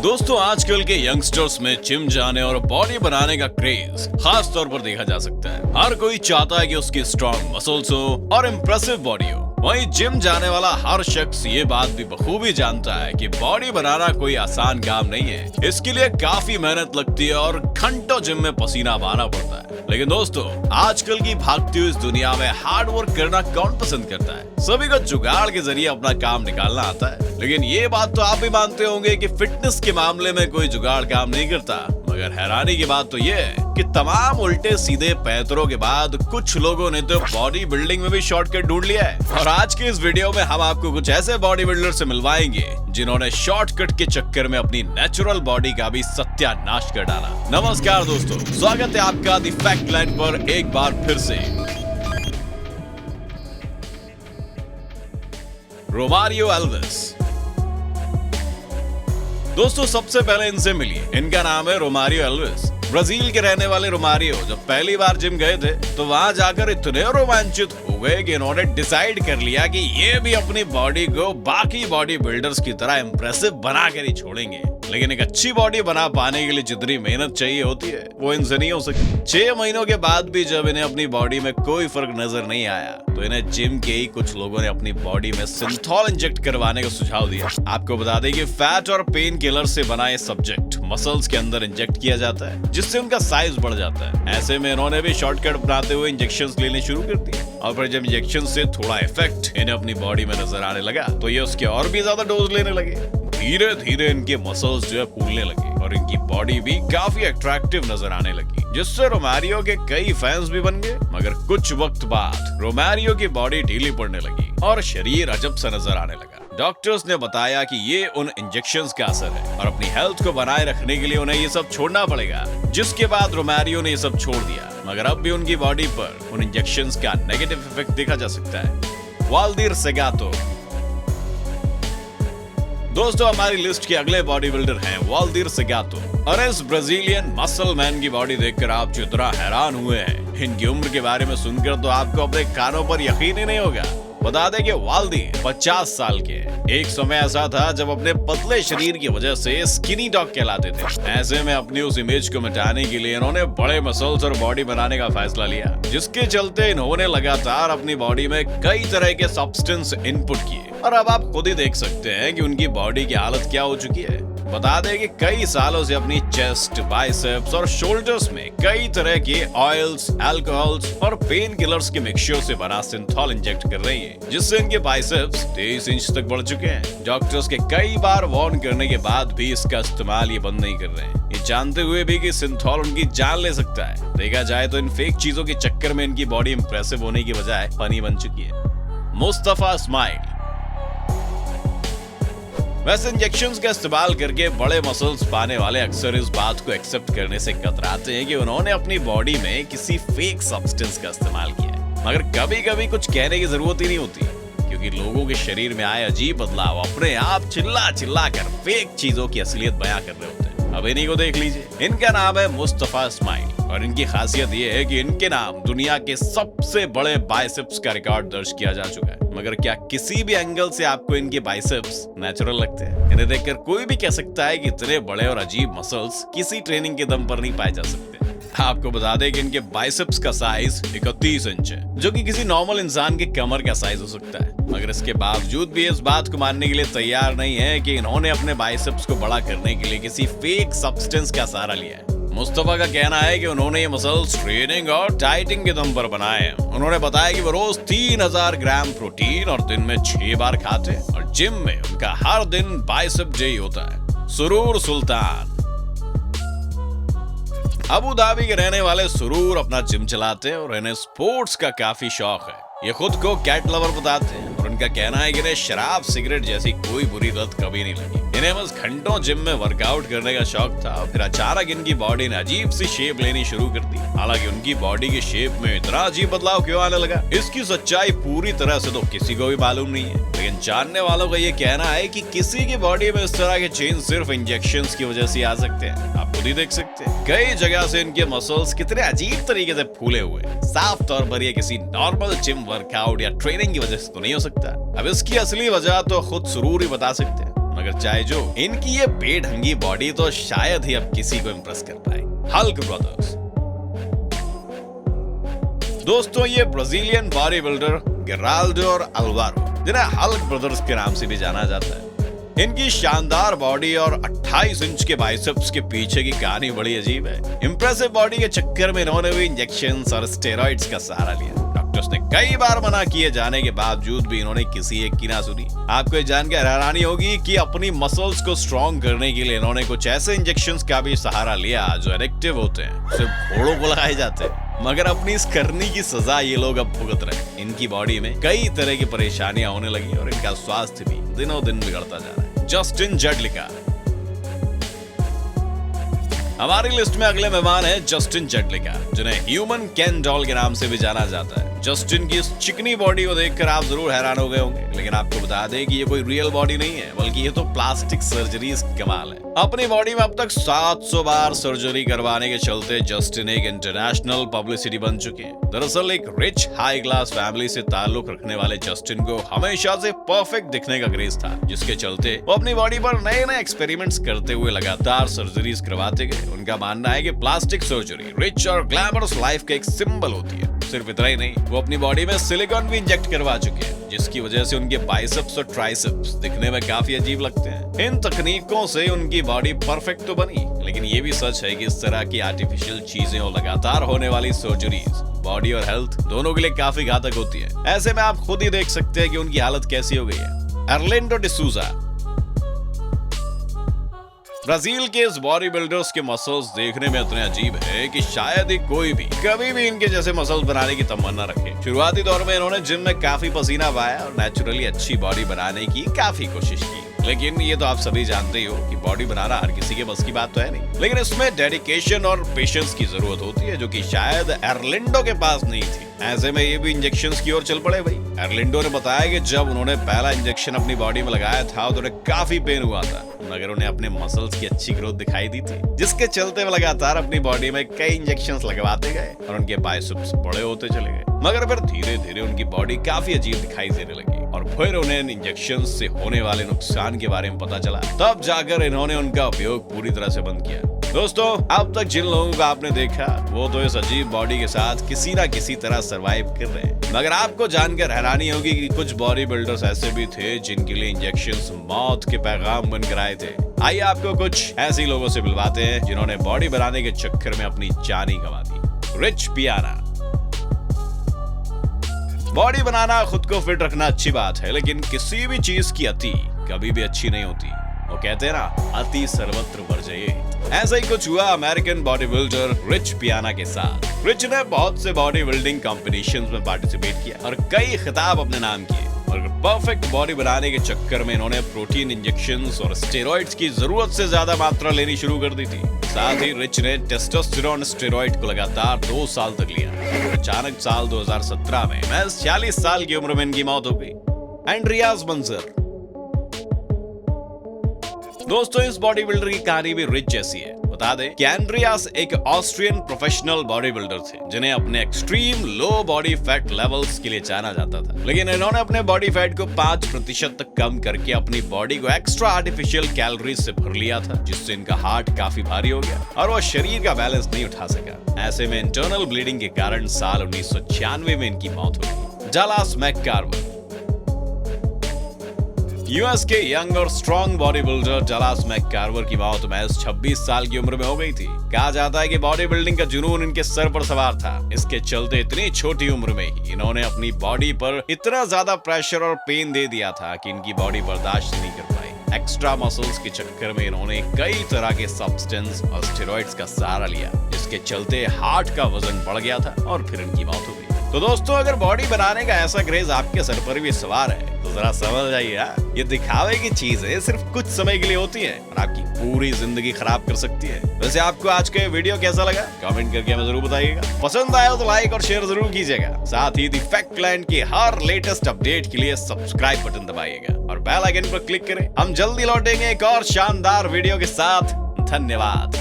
दोस्तों आजकल के यंगस्टर्स में जिम जाने और बॉडी बनाने का क्रेज खास तौर पर देखा जा सकता है। हर कोई चाहता है कि उसकी स्ट्रॉन्ग मसल्स हो और इम्प्रेसिव बॉडी हो। वहीं जिम जाने वाला हर शख्स ये बात भी बखूबी जानता है कि बॉडी बनाना कोई आसान काम नहीं है। इसके लिए काफी मेहनत लगती है और घंटों जिम में पसीना बहाना पड़ता है। लेकिन दोस्तों आजकल की भागती हुई इस दुनिया में हार्ड वर्क करना कौन पसंद करता है? सभी को जुगाड़ के जरिए अपना काम निकालना आता है। लेकिन ये बात तो आप भी मानते होंगे कि फिटनेस के मामले में कोई जुगाड़ काम नहीं करता। मगर हैरानी की बात तो ये है कि तमाम उल्टे सीधे पैतरों के बाद कुछ लोगों ने तो बॉडी बिल्डिंग में भी शॉर्टकट ढूंढ लिया है। और आज के इस वीडियो में हम आपको कुछ ऐसे बॉडी बिल्डर से मिलवाएंगे जिन्होंने शॉर्टकट के चक्कर में अपनी नेचुरल बॉडी का भी सत्यानाश कर डाला। नमस्कार दोस्तों, स्वागत है आपका द फैक्ट लाइन पर एक बार फिर से। Romario Elvis. दोस्तों सबसे पहले इनसे मिलिए। इनका नाम है रोमारियो एल्विस। ब्राजील के रहने वाले रोमारियो जब पहली बार जिम गए थे तो वहां जाकर इतने रोमांचित हो गए कि इन्होंने डिसाइड कर लिया कि ये भी अपनी बॉडी को बाकी बॉडी बिल्डर्स की तरह इंप्रेसिव बना कर ही छोड़ेंगे। लेकिन एक अच्छी बॉडी बना पाने के लिए जितनी मेहनत चाहिए होती है वो इनसे नहीं हो सकती। 6 महीनों के बाद भी जब इन्हें अपनी बॉडी में कोई फर्क नजर नहीं आया तो इन्हें जिम के ही कुछ लोगों ने अपनी बॉडी में सिंथॉल इंजेक्ट करवाने का सुझाव दिया। आपको बता दें कि फैट और पेन किलर से बना ये सब्जेक्ट मसल्स के अंदर इंजेक्ट किया जाता है जिससे उनका साइज बढ़ जाता है। ऐसे में इन्होंने भी शॉर्टकट बनाते हुए इंजेक्शंस लेने शुरू कर दिए और फिर जब इंजेक्शन से थोड़ा इफेक्ट इन्हें अपनी बॉडी में नजर आने लगा तो ये उसके और भी ज्यादा डोज लेने लगे। धीरे धीरे इनके मसल्स जो है फूलने लगे और इनकी बॉडी भी काफी अट्रैक्टिव नजर आने लगी जिससे रोमारियो के कई फैंस भी बन गए। मगर कुछ वक्त बाद रोमारियो की बॉडी ढीली पड़ने लगी और शरीर अजब सा नजर आने लगा। डॉक्टर्स ने बताया कि ये उन इंजेक्शंस का असर है और अपनी हेल्थ को बनाए रखने के लिए उन्हें ये सब छोड़ना पड़ेगा। जिसके बाद रोमारियो ने ये सब छोड़ दिया मगर अब भी उनकी बॉडी पर उन इंजेक्शंस का नेगेटिव इफेक्ट देखा जा सकता है। वाल्दिर सेगातो। दोस्तों हमारी लिस्ट के अगले बॉडी बिल्डर हैं वाल्दिर सेगातो। और इस ब्राजीलियन मसल मैन की बॉडी देखकर आप जितना हैरान हुए हैं इनकी उम्र के बारे में सुनकर तो आपको अपने कानों पर यकीन ही नहीं होगा। बता दें कि वाल्दिर 50 साल के हैं। एक समय ऐसा था जब अपने पतले शरीर की वजह से स्किनी डॉग कहलाते थे। ऐसे में अपनी उस इमेज को मिटाने के लिए इन्होंने बड़े मसल्स और बॉडी बनाने का फैसला लिया जिसके चलते इन्होंने लगातार अपनी बॉडी में कई तरह के सब्सटेंस इनपुट किए और अब आप खुद ही देख सकते हैं कि उनकी बॉडी की हालत क्या हो चुकी है। बता दें कि कई सालों से अपनी चेस्ट, बाइसेप्स और शोल्डर्स में कई तरह के ऑयल्स, अल्कोहल्स और पेन किलर्स के मिक्सचर से बना सिंथॉल इंजेक्ट कर रही है जिससे इनके बाइसेप्स 23 इंच तक बढ़ चुके हैं। डॉक्टर्स के कई बार वार्न करने के बाद भी इसका इस्तेमाल ये बंद नहीं कर रहे हैं, ये जानते हुए भी कि सिंथॉल उनकी जान ले सकता है। देखा जाए तो इन फेक चीजों के चक्कर में इनकी बॉडी इंप्रेसिव होने की बजाय फनी बन चुकी है। मुस्तफा इस्माइल। वैसे इंजेक्शंस का इस्तेमाल करके बड़े मसल्स पाने वाले अक्सर इस बात को एक्सेप्ट करने से कतराते हैं कि उन्होंने अपनी बॉडी में किसी फेक सब्सटेंस का इस्तेमाल किया है। मगर कभी कभी कुछ कहने की जरूरत ही नहीं होती क्योंकि लोगों के शरीर में आए अजीब बदलाव अपने आप चिल्ला चिल्ला कर फेक चीजों की असलियत बयां कर रहे होते हैं। अब इन्हीं को देख लीजिए। इनका नाम है मुस्तफा इस्माइल और इनकी खासियत ये है कि इनके नाम दुनिया के सबसे बड़े बाइसेप्स का रिकॉर्ड दर्ज किया जा चुका है। मगर क्या किसी भी एंगल से आपको इनके बाइसेप्स नेचुरल लगते हैं? इन्हें देखकर कोई भी कह सकता है कि इतने बड़े और अजीब मसल्स किसी ट्रेनिंग के दम पर नहीं पाए जा सकते। आपको बता दें कि इनके बाइसेप्स का साइज 31 इंच है जो कि किसी नॉर्मल इंसान के कमर का साइज हो सकता है। मगर इसके बावजूद भी इस बात को मानने के लिए तैयार नहीं है कि इन्होंने अपने बाइसेप्स को बड़ा करने के लिए किसी फेक सब्सटेंस का सहारा लिया है। मुस्तफा का कहना है कि उन्होंने ये मसल्स ट्रेनिंग और डाइटिंग के दम पर बनाए हैं। उन्होंने बताया कि वो रोज 3000 ग्राम प्रोटीन और दिन में 6 बार खाते हैं और जिम में उनका हर दिन बाइसेप डे होता है। सुरूर सुल्तान। अबू धाबी के रहने वाले सुरूर अपना जिम चलाते हैं और इन्हें स्पोर्ट्स का काफी शौक है। ये खुद को कैट लवर बताते हैं और उनका कहना है कि इन्हें शराब, सिगरेट जैसी कोई बुरी लत कभी नहीं लगी। इन्हें बस घंटों जिम में वर्कआउट करने का शौक था और फिर अचानक इनकी बॉडी ने अजीब सी शेप लेनी शुरू कर दी। हालांकि उनकी बॉडी की शेप में इतना अजीब बदलाव क्यों आने लगा इसकी सच्चाई पूरी तरह से तो किसी को भी मालूम नहीं है। लेकिन जानने वालों का ये कहना है कि किसी की बॉडी में इस तरह के चेंज सिर्फ इंजेक्शंस की वजह से आ सकते हैं। आप खुद ही देख सकते हैं कई जगह से इनके मसल्स कितने अजीब तरीके से फूले हुए हैं। साफ तौर पर ये किसी नॉर्मल जिम वर्कआउट या ट्रेनिंग की वजह से तो नहीं हो सकता। अब इसकी असली वजह तो खुद सुरूर ही बता सकते हैं। मगर चाहे जो, इनकी ये बेढंगी बॉडी तो शायद ही अब किसी को इम्प्रेस कर पाए। Hulk brothers. दोस्तों, ये ब्राजीलियन बॉडी बिल्डर गेराल्डो और अल्वारो, जिन्हें हल्क ब्रदर्स के नाम से भी जाना जाता है, इनकी शानदार बॉडी और 28 इंच के बाइसेप्स के पीछे की कहानी बड़ी अजीब है। इंप्रेसिव बॉडी के चक्कर में इन्होंने भी इंजेक्शंस और स्टेरॉइड्स का सहारा लिया। डॉक्टर्स ने कई बार मना किए जाने के बावजूद भी इन्होंने किसी एक की ना सुनी। आपको ये जानकर हैरानी होगी कि अपनी मसल्स को स्ट्रॉन्ग करने के लिए इन्होंने कुछ ऐसे इंजेक्शंस का भी सहारा लिया जो एडिक्टिव होते हैं, सिर्फ घोड़ों को लगाए जाते हैं। मगर अपनी इस करनी की सजा ये लोग अब भुगत रहे। इनकी बॉडी में कई तरह की परेशानियां होने लगी और इनका स्वास्थ्य भी दिनों दिन बिगड़ता जा रहा है। जस्टिन जेडलिका। हमारी लिस्ट में अगले मेहमान है जस्टिन जेडलिका, जिन्हें ह्यूमन केन डॉल के नाम से भी जाना जाता है। जस्टिन की इस चिकनी बॉडी को देखकर आप जरूर हैरान हो गए होंगे, लेकिन आपको बता दें कि ये कोई रियल बॉडी नहीं है, बल्कि ये तो प्लास्टिक सर्जरी कमाल है। अपनी बॉडी में अब तक 700 बार सर्जरी करवाने के चलते जस्टिन एक इंटरनेशनल पब्लिसिटी बन चुके हैं। दरअसल एक रिच हाई क्लास फैमिली से ताल्लुक रखने वाले जस्टिन को हमेशा से परफेक्ट दिखने का क्रेज था, जिसके चलते वो अपनी बॉडी पर नए नए एक्सपेरिमेंट्स करते हुए लगातार सर्जरीज करवाते गए। उनका मानना है कि प्लास्टिक सर्जरी रिच और ग्लैमरस लाइफ का एक सिंबल होती है। सिर्फ इतना ही नहीं, वो अपनी बॉडी में सिलिकॉन भी इंजेक्ट करवा चुके हैं, जिसकी वजह से उनके बाइसेप्स और ट्राइसेप्स दिखने में काफी अजीब लगते हैं। इन तकनीकों से उनकी बॉडी परफेक्ट तो बनी, लेकिन ये भी सच है कि इस तरह की आर्टिफिशियल चीजें और लगातार होने वाली सर्जरीज बॉडी और हेल्थ दोनों के लिए काफी घातक होती है। ऐसे में आप खुद ही देख सकते हैं कि उनकी हालत कैसी हो गई है। अर्लिंडो डिसूजा। ब्राजील के इस बॉडी बिल्डर्स के मसल्स देखने में इतने अजीब है कि शायद ही कोई भी कभी भी इनके जैसे मसल्स बनाने की तमन्ना रखे। शुरुआती दौर में इन्होंने जिम में काफी पसीना बहाया और नेचुरली अच्छी बॉडी बनाने की काफी कोशिश की, लेकिन ये तो आप सभी जानते ही हो कि बॉडी बनाना हर किसी के बस की बात तो है नहीं। लेकिन इसमें डेडिकेशन और पेशेंस की जरूरत होती है, जो कि शायद अर्लिंडो के पास नहीं थी। ऐसे में ये भी इंजेक्शंस की ओर चल पड़े भाई। अर्लिंडो ने बताया कि जब उन्होंने पहला इंजेक्शन अपनी बॉडी में लगाया था तो उन्हें काफी पेन हुआ था, मगर उन्हें अपने मसल्स की अच्छी ग्रोथ दिखाई दी थी, जिसके चलते वो लगातार अपनी बॉडी में कई इंजेक्शंस लगवाते गए और उनके बाइसेप्स बड़े होते चले गए। मगर फिर धीरे धीरे उनकी बॉडी काफी अजीब दिखाई देने लगी और फिर उन्हें इन इंजेक्शंस से होने वाले नुकसान के बारे में पता चला। तब जाकर इन्होंने उनका उपयोग पूरी तरह से बंद किया। दोस्तों, अब तक जिन लोगों को आपने देखा वो तो इस अजीब बॉडी के साथ किसी ना किसी तरह सरवाइव कर रहे हैं, मगर आपको जानकर हैरानी होगी कि कुछ बॉडी बिल्डर्स ऐसे भी थे जिनके लिए इंजेक्शंस मौत के पैगाम बनकर आए थे। आइए आपको कुछ ऐसे लोगों से मिलवाते हैं जिन्होंने बॉडी बनाने के चक्कर में अपनी जान ही गंवा दी। रिच पियाना। बॉडी बनाना, खुद को फिट रखना अच्छी बात है, लेकिन किसी भी चीज की अति कभी भी अच्छी नहीं होती। वो कहते हैं ना, अति सर्वत्र वर्जये। ऐसा ही कुछ हुआ अमेरिकन बॉडी बिल्डर रिच पियाना के साथ। रिच ने बहुत से बॉडी बिल्डिंग कॉम्पिटिशंस में पार्टिसिपेट किया और कई खिताब अपने नाम किए, और परफेक्ट बॉडी बनाने के चक्कर में इन्होंने प्रोटीन इंजेक्शंस और स्टेरॉइड्स की जरूरत से ज्यादा मात्रा लेनी शुरू कर दी थी। साथ ही रिच ने टेस्टोस्टेरोन स्टेरॉइड को लगातार 2 साल तक लिया। अचानक साल 2017 में महज 46 साल की उम्र में इनकी मौत हो गई। एंड्रियास मंजर। दोस्तों, इस बॉडी बिल्डर की कहानी भी रिच जैसी है। बता दें कि एंड्रियास एक ऑस्ट्रियन प्रोफेशनल बॉडी बिल्डर थे, जिन्हें अपने extreme low body fat levels के लिए जाना जाता था। लेकिन इन्होंने अपने बॉडी फैट को 5% तक कम करके अपनी बॉडी को एक्स्ट्रा आर्टिफिशियल कैलोरीज से भर लिया था, जिससे इनका हार्ट काफी भारी हो गया और वो शरीर का बैलेंस नहीं उठा सका। ऐसे में इंटरनल ब्लीडिंग के कारण साल 1996 में इनकी मौत हो गई। डलास मैककार्वर। यूएस के यंग और स्ट्रॉन्ग बॉडी बिल्डर डलास मैककार्वर की मौत महज 26 साल की उम्र में हो गई थी। कहा जाता है कि बॉडी बिल्डिंग का जुनून इनके सर पर सवार था। इसके चलते इतनी छोटी उम्र में ही इन्होंने अपनी बॉडी पर इतना ज्यादा प्रेशर और पेन दे दिया था कि इनकी बॉडी बर्दाश्त नहीं कर पाई। एक्स्ट्रा मसल्स के चक्कर में इन्होंने कई तरह के सब्सटेंस और स्टेरॉइड्स का सहारा लिया, जिसके चलते हार्ट का वजन बढ़ गया था और फिर इनकी मौत हो गई। तो दोस्तों, अगर बॉडी बनाने का ऐसा क्रेज आपके सर पर भी सवार है तो जरा समझ जाइए, ये दिखावे की चीजें सिर्फ कुछ समय के लिए होती हैं और आपकी पूरी जिंदगी खराब कर सकती है। वैसे आपको आज का ये वीडियो कैसा लगा कमेंट करके हमें जरूर बताइएगा। पसंद आया तो लाइक और शेयर जरूर कीजिएगा। साथ ही द फैक्टलैंड की हर लेटेस्ट अपडेट के लिए सब्सक्राइब बटन दबाइएगा और बेल आइकन पर क्लिक करें। हम जल्दी लौटेंगे एक और शानदार वीडियो के साथ। धन्यवाद।